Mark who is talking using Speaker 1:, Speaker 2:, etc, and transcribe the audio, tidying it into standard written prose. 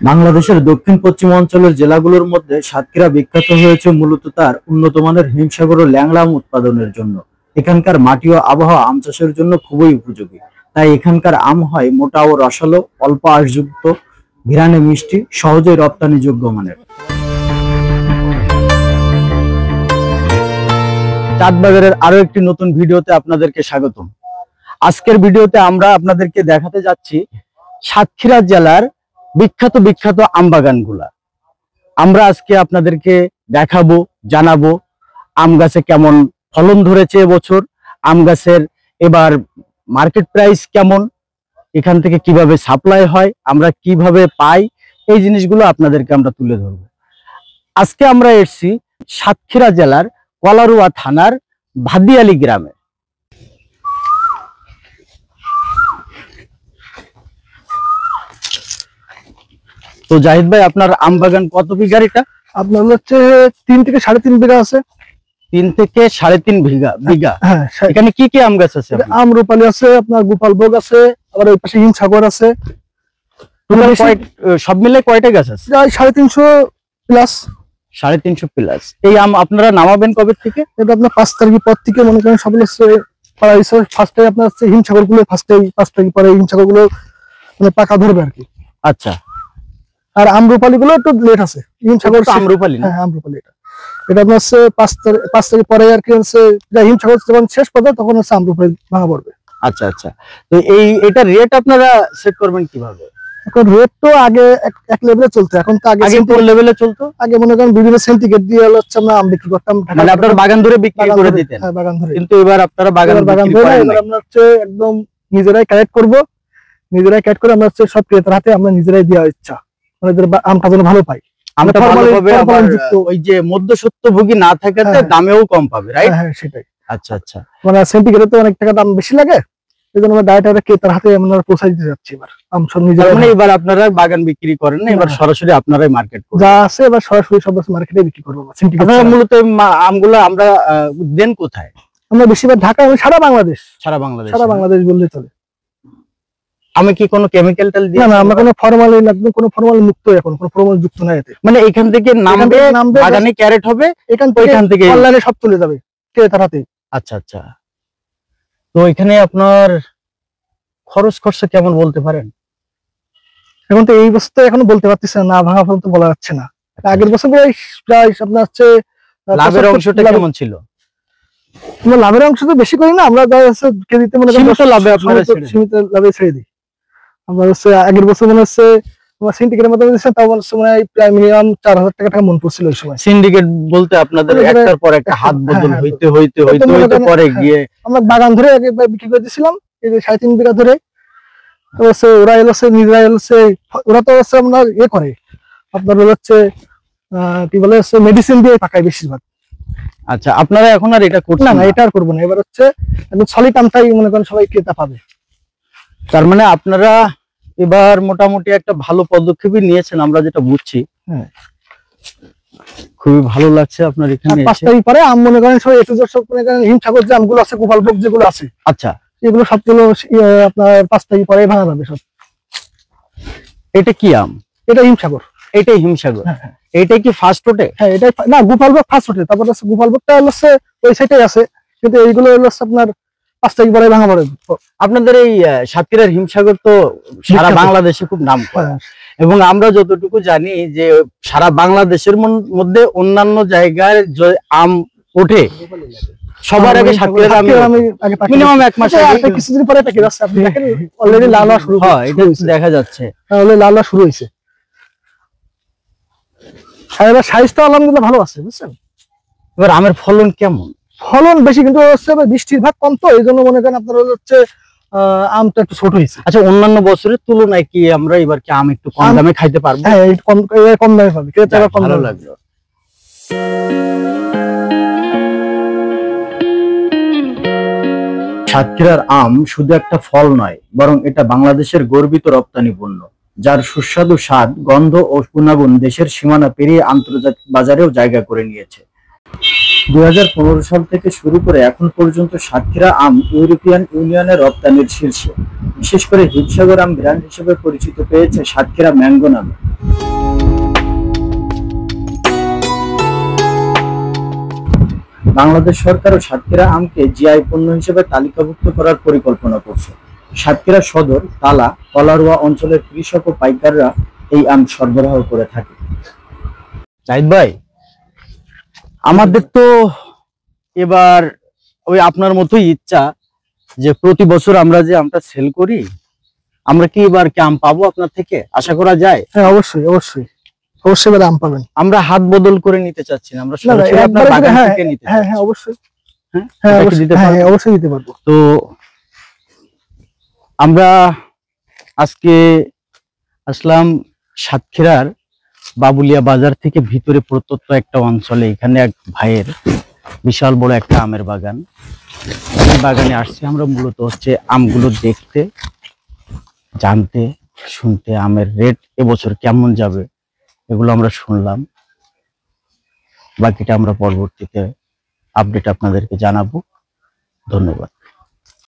Speaker 1: বাংলাদেশের দক্ষিণ পশ্চিম অঞ্চলের জেলাগুলোর মধ্যে সাতক্ষীরা বিখ্যাত হয়েছে মূলত তার উন্নত মানের হিমসাগর ও ল্যাংড়া আম উৎপাদনের জন্য। এখানকার মাটি ও আবহাওয়া আম চাষের জন্য খুবই উপযোগী, তাই এখানকার আম হয় মোটা ও রসালো, অল্প আঁশযুক্ত, ঘ্রাণে মিষ্টি, সহজেই রপ্তানিযোগ্য মানের। চাঁদবাজারের আরো একটি নতুন ভিডিওতে আপনাদেরকে স্বাগতম। আজকের ভিডিওতে আমরা আপনাদেরকে দেখাতে যাচ্ছি সাতক্ষীরা জেলার বিখ্যাত আম বাগানগুলা। আমরা আজকে আপনাদেরকে দেখাবো, জানাবো আম গাছে কেমন ফলন ধরেছে এবছর, আম গাছের এবার মার্কেট প্রাইস কেমন, এখান থেকে কিভাবে সাপ্লাই হয়, আমরা কিভাবে পাই, এই জিনিসগুলো আপনাদেরকে আমরা তুলে ধরবো। আজকে আমরা এসেছি সাতক্ষীরা জেলার কলারুয়া থানার ভাদিয়ালি গ্রামে। তো জাহিদ ভাই, আপনার আম বাগান কত বিঘার? এটা
Speaker 2: আপনার হচ্ছে 3 থেকে 3.5 বিঘা আছে।
Speaker 1: 3 থেকে 3.5 বিঘা।
Speaker 2: হ্যাঁ,
Speaker 1: এখানে কি কি আম গাছ আছে?
Speaker 2: আম্রপালি আছে, আপনার গোপালভোগ আছে, আবার ওই পাশে হিমসাগর আছে।
Speaker 1: সব মিলে কয়টা গাছ আছে?
Speaker 2: 350 প্লাস।
Speaker 1: 350 প্লাস। এই আম আপনারা নামাবেন কবে থেকে?
Speaker 2: এটা আপনার 5 তারিখের পর থেকে মনে করেন সবগুলো ফার্স্টে আপনার হচ্ছে হিমসাগর গুলো 5 তারিখ পরে হিমসাগর গুলো মানে পাকা ধরবে আর কি।
Speaker 1: আচ্ছা।
Speaker 2: আর আম্রপালি গুলো একটু লেট আছে। হিমসাগর
Speaker 1: আম্রপালি?
Speaker 2: হ্যাঁ, আম্রপালি। এটা আপনার হচ্ছে 5 তারিখ পরে আর কি হচ্ছে হিমসাগর যখন শেষ পড়বে তখন হচ্ছে আম্রপালি ভাঙা পড়বে।
Speaker 1: আচ্ছা আচ্ছা। তো এটা রেট আপনারা সেট করবেন কিভাবে?
Speaker 2: এখন রেট তো আগে এক লেভেলে চলতো, এখন তো আগে
Speaker 1: কোন লেভেলে চলতো?
Speaker 2: আগে মনে করেন বিভিন্ন সেন্টিগ্রেড দিয়ে হচ্ছে আমরা আম বিক্রি করতাম।
Speaker 1: মানে আপনারা বাগান ধরে বিক্রি করে দিতেন?
Speaker 2: হ্যাঁ, বাগান ধরে।
Speaker 1: কিন্তু এবার আপনারা বাগান
Speaker 2: ধরে আমরা হচ্ছে একদম নিজেরাই কালেক্ট করব, নিজেরাই কালেক্ট করে আমরা হচ্ছে সব ক্রেতার হাতে আমরা নিজেরাই দেওয়ার ইচ্ছা, মানে আমটা যেন ভালো পাই।
Speaker 1: আমটা ভালো হবে, আবার ওই যে মধ্যস্বত্বভোগী না থাকাতে দামেও কম পাবে, রাইট?
Speaker 2: হ্যাঁ, সেটাই।
Speaker 1: আচ্ছা আচ্ছা।
Speaker 2: মানে সেন্টিগ্রেডে তো অনেক টাকা দাম বেশি লাগে, এজন্য আমরা ডাইরেক্ট ক্রেতার হাতে আমরা পৌঁছে দিতে যাচ্ছি এবার আম সব নিজেরা।
Speaker 1: মানে এবার আপনারা বাগান বিক্রি করেন না, এবার সরাসরি আপনারাই মার্কেট করবেন?
Speaker 2: যা আছে এবার সরাসরি সব মার্কেটে বিক্রি করব।
Speaker 1: আপনারা মূলত আমগুলো আমরা দেন কোথায়?
Speaker 2: আমরা বেশিরভাগ ঢাকা, সারা বাংলাদেশ।
Speaker 1: সারা
Speaker 2: বাংলাদেশ বললে চলে।
Speaker 1: আমি কি কোনো কেমিক্যাল টেল দিই?
Speaker 2: না, আমরা কোনো ফরমালিন, একদম কোনো ফরমালিন মুক্ত, এখন কোনো ফরমালিন যুক্ত না এতে।
Speaker 1: মানে এখান থেকে নামবে, বাগানে ক্যারেট হবে, এখান থেকে
Speaker 2: অনলাইনে সব চলে যাবে ক্রেতার হাতে।
Speaker 1: আচ্ছা আচ্ছা। তো এখানে আপনার খরচা কেমন বলতে পারেন?
Speaker 2: এখন তো এই বছর এখনো বলতে পারতেছি না, ভাঙা ফল তো বলা যাচ্ছে না। আগের বছর প্রায় আপনার হচ্ছে
Speaker 1: লাভের অংশটা কেমন ছিল?
Speaker 2: আমরা লাভের অংশ তো বেশি করি না, আমরা কেজিতে মনে করেন সীমিত লাভে ছেড়ে দিই। আমরা হচ্ছে আগের বছর মনে হচ্ছে সিন্ডিকেটের মাধ্যমে দিচ্ছেন, তাও মানে প্রায় মিনিমাম 4000 টাকা মন পড়ছিল ওই সময়।
Speaker 1: সিন্ডিকেট বলতে আপনাদের একটার পর একটা হাত বদল হইতে পরে গিয়ে আমরা
Speaker 2: বাগান ধরে বিক্রি করে দিয়েছিলাম, এই যে 3.5 বিঘা ধরে। ওরা এলোছে নিজেরা এলোছে, ওরা তো হচ্ছে আপনার করে আপনার হচ্ছে কি বলে হচ্ছে মেডিসিন দিয়ে পাকায় বেশিরভাগ।
Speaker 1: আচ্ছা, আপনারা এখন আর এটা করছেন
Speaker 2: না? এটা আর করবো না, এবার হচ্ছে একদম সলিড আমটাই মনে করেন সবাই ক্রেতা পাবে।
Speaker 1: তার মানে আপনারা এবার মোটামুটি একটা ভালো পদক্ষেপই নিয়েছেন, আমরা যেটা বুঝছি।
Speaker 2: হ্যাঁ,
Speaker 1: খুবই ভালো লাগছে আপনার এখানে।
Speaker 2: 5 তারিখ পরে আম মনে করেন সবাই হিমসাগর যে আমগুলো আছে, গোপালভোগ যেগুলো আছে,
Speaker 1: আচ্ছা,
Speaker 2: এগুলো সবগুলো আপনার 5 তারিখ পরে ভাঙা যাবে সব।
Speaker 1: এটা কি আম?
Speaker 2: এটা হিমসাগর।
Speaker 1: এটাই হিমসাগর?
Speaker 2: হ্যাঁ।
Speaker 1: এটাই কি ফার্স্ট ওঠে?
Speaker 2: হ্যাঁ, এটাই না, গোপালভোগ ফার্স্ট ওঠে, তারপর হচ্ছে গোপালভোগটা হচ্ছে ওই সাইডে আছে, কিন্তু এইগুলো হচ্ছে আপনার 5 তারিখ পরে ভাঙা পড়ে।
Speaker 1: আপনাদের এই সাতক্ষীরার হিমসাগর তো সারা বাংলাদেশে খুব নাম করা, এবং আমরা যতটুকু জানি যে সারা বাংলাদেশের মধ্যে অন্যান্য জায়গায় যে আম ওঠে সবার আগে সাতক্ষীরার মিনিমাম 1 মাস আগে,
Speaker 2: কিছুদিন পরে পেকে যাচ্ছে। আপনি দেখেন অলরেডি লাল হওয়া শুরু
Speaker 1: হয়, এটা দেখা যাচ্ছে,
Speaker 2: তাহলে লাল হওয়া শুরু হয়েছে। আর এবার সাইজটা আলহামদুলিল্লাহ ভালো আছে, বুঝছেন?
Speaker 1: এবার আমের ফলন কেমন?
Speaker 2: ফলন বেশি, কিন্তু হচ্ছে বৃষ্টির ভাগ কম, তো এই জন্য মনে করেন আপনার হচ্ছে আমটা একটু ছোট হয়েছে।
Speaker 1: আচ্ছা, অন্যান্য বছরের তুলনায় কি আমরা এবার কি আম একটু কম দামে খাইতে পারবো?
Speaker 2: হ্যাঁ, কম দামে পাবে, ক্রেতারা কম।
Speaker 1: ভালো লাগলো। সাতক্ষীরার আম শুধু একটা ফল নয়, বরং এটা বাংলাদেশের গর্বিত রপ্তানি পণ্য, যার সুস্বাদু স্বাদ, গন্ধ ও গুণাগুণ দেশের সীমানা পেরিয়ে আন্তর্জাতিক বাজারেও জায়গা করে নিয়েছে। 2015 সাল থেকে শুরু করে এখন পর্যন্ত সাতক্ষীরা আম ইউরোপিয়ান ইউনিয়নের রপ্তানির শীর্ষে। বিশেষ করে হিমসাগর আম ব্র্যান্ড হিসেবে পরিচিত পেয়েছে সাতক্ষীরা ম্যাঙ্গো নামে। বাংলাদেশ সরকারও সাতক্ষীরা আমকে জিআই পণ্য হিসেবে তালিকাভুক্ত করার পরিকল্পনা করছে। সাতক্ষীরা সদর, তালা, কলারোয়া অঞ্চলের কৃষক ও পাইকাররা এই আম সরবরাহ করে থাকে। জাহিদ ভাই, আমাদের তো এবার ওই আপনার মতোই ইচ্ছা যে প্রতি বছর আমরা যে আমটা সেল করি, আমরা কি এবার কি আম পাবো আপনার থেকে, আশা করা যায়?
Speaker 2: হ্যাঁ, অবশ্যই অবশ্যই অবশ্যই এবার আম পাবেন।
Speaker 1: আমরা হাত বদল করে নিতে চাচ্ছি না, আমরা সরাসরি আপনার বাগান থেকে নিতে চাচ্ছি।
Speaker 2: হ্যাঁ হ্যাঁ অবশ্যই,
Speaker 1: হ্যাঁ
Speaker 2: হ্যাঁ
Speaker 1: এটা কি দিতে
Speaker 2: হ্যাঁ
Speaker 1: পারবেন?
Speaker 2: অবশ্যই দিতে পারবো।
Speaker 1: তো আমরা আজকে আসলাম সাতক্ষীরার বাবুলিয়া বাজার থেকে ভিতরে প্রত্যন্ত একটা অঞ্চলে। এখানে এক ভাইয়ের বিশাল বড় একটা আমের বাগান। এই বাগানে আসছি আমরা মূলত হচ্ছে আমগুলো দেখতে, জানতে, শুনতে। আমের রেট এবছর কেমন যাবে এগুলো আমরা শুনলাম, বাকিটা আমরা পরবর্তীতে আপডেট আপনাদেরকে জানাবো। ধন্যবাদ।